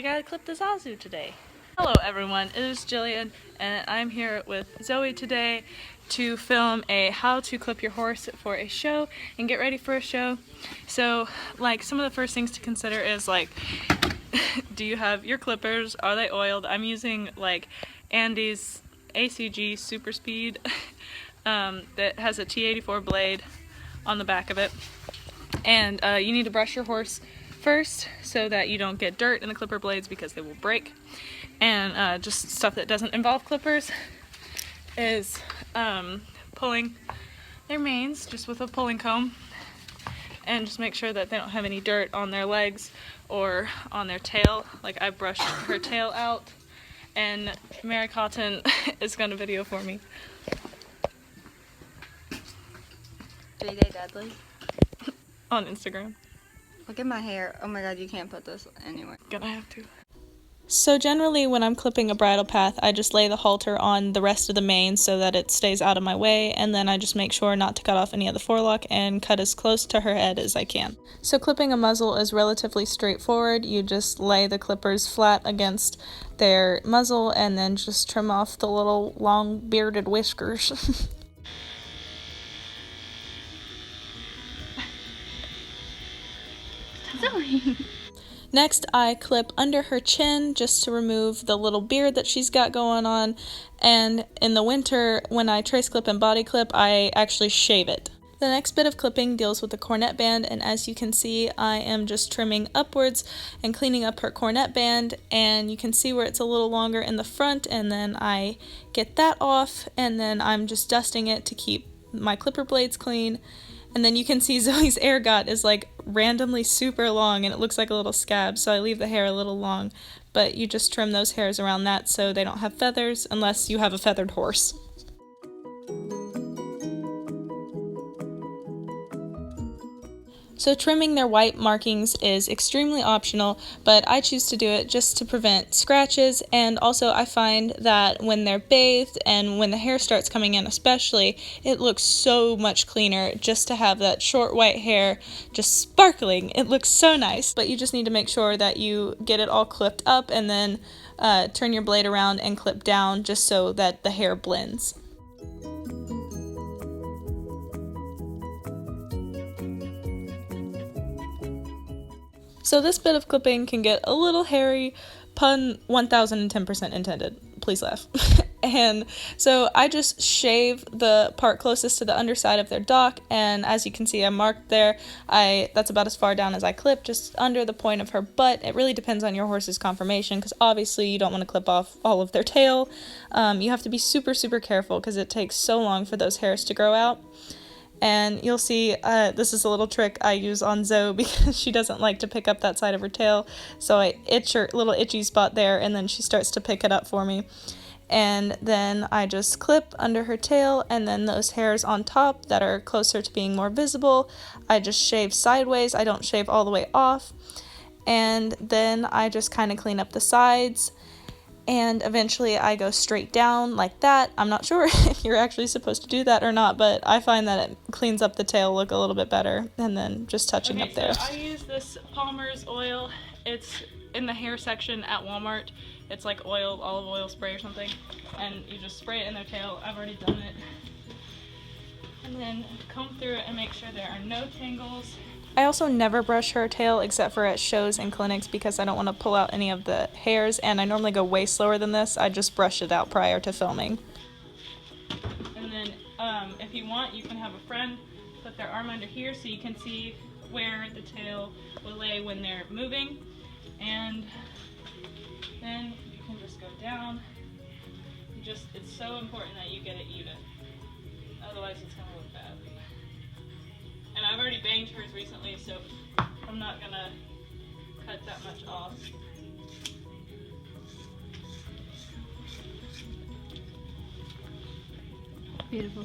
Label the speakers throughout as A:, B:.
A: We gotta clip the Zazu today. Hello everyone, it is Jillian and I'm here with Zoe today to film a how to clip your horse for a show and get ready for a show. So like some of the first things to consider is like do you have your clippers, are they oiled? I'm using like Andy's ACG Super Speed that has a T84 blade on the back of it. And you need to brush your horse first so that you don't get dirt in the clipper blades because they will break. And just stuff that doesn't involve clippers is pulling their manes just with a pulling comb, and just make sure that they don't have any dirt on their legs or on their tail. Like I brushed her tail out, and Mary Cotton is going to video for me.
B: J.J. Dudley.
A: On Instagram.
B: Look at my hair. Oh my god, you can't put this anywhere.
A: Gonna have to. So generally when I'm clipping a bridal path, I just lay the halter on the rest of the mane so that it stays out of my way, and then I just make sure not to cut off any of the forelock and cut as close to her head as I can. So clipping a muzzle is relatively straightforward. You just lay the clippers flat against their muzzle and then just trim off the little long bearded whiskers.
B: Sorry.
A: Next, I clip under her chin just to remove the little beard that she's got going on, and in the winter, when I trace clip and body clip, I actually shave it. The next bit of clipping deals with the cornet band, and as you can see, I am just trimming upwards and cleaning up her cornet band, and you can see where it's a little longer in the front, and then I get that off, and then I'm just dusting it to keep my clipper blades clean. And then you can see Zoe's ergot is like randomly super long and it looks like a little scab, so I leave the hair a little long, but you just trim those hairs around that so they don't have feathers unless you have a feathered horse. So trimming their white markings is extremely optional, but I choose to do it just to prevent scratches, and also I find that when they're bathed and when the hair starts coming in especially, it looks so much cleaner just to have that short white hair just sparkling. It looks so nice, but you just need to make sure that you get it all clipped up and then turn your blade around and clip down just so that the hair blends. So this bit of clipping can get a little hairy, pun 1010% intended, please laugh. And so I just shave the part closest to the underside of their dock, and as you can see I marked there, that's about as far down as I clip, just under the point of her butt. It really depends on your horse's conformation, because obviously you don't want to clip off all of their tail. You have to be super careful because it takes so long for those hairs to grow out. And you'll see, this is a little trick I use on Zoe because she doesn't like to pick up that side of her tail. So I itch her little itchy spot there, and then she starts to pick it up for me. And then I just clip under her tail, and then those hairs on top that are closer to being more visible, I just shave sideways. I don't shave all the way off. And then I just kind of clean up the sides. And eventually I go straight down like that. I'm not sure if you're actually supposed to do that or not, but I find that it cleans up the tail look a little bit better, and then just touching up there. So I use this Palmer's oil. It's in the hair section at Walmart. It's like oil, olive oil spray or something, and you just spray it in their tail. I've already done it. And then comb through it and make sure there are no tangles. I also never brush her tail except for at shows and clinics because I don't want to pull out any of the hairs, and I normally go way slower than this. I just brush it out prior to filming. And then if you want, you can have a friend put their arm under here so you can see where the tail will lay when they're moving, and then you can just go down. It's so important that you get it even, otherwise it's going to look bad. And I've already banged hers recently, so I'm not gonna cut that much off.
B: Beautiful.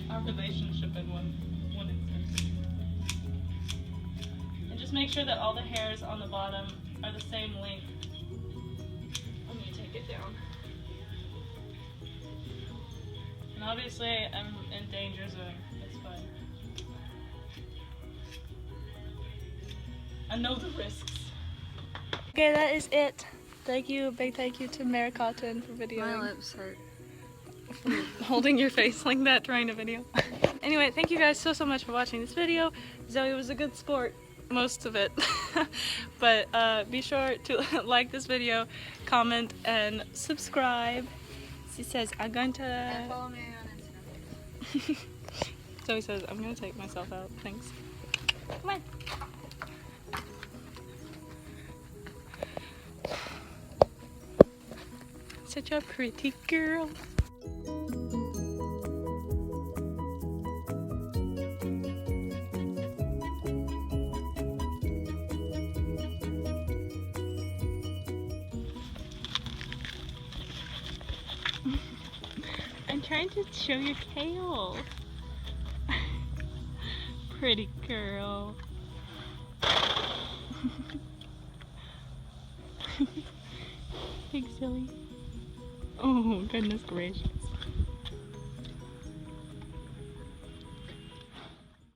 A: Our relationship in one instance. And just make sure that all the hairs on the bottom are the same length. I'm gonna take it down. And obviously I'm in danger zone, it's fine. I know the risks. Okay, that is it. Thank you, big thank you to Mary Cotton for videoing.
B: My lips hurt.
A: Holding your face like that trying to video. Anyway, thank you guys so much for watching this video. Zoe was a good sport, most of it. But be sure to like this video, comment, and subscribe. She says, I'm going to...
B: And follow me on Instagram.
A: Zoe says, I'm going to take myself out. Thanks. Come on. Such a pretty girl. I'm trying to show your tail. Pretty girl. Big silly. Oh, goodness gracious.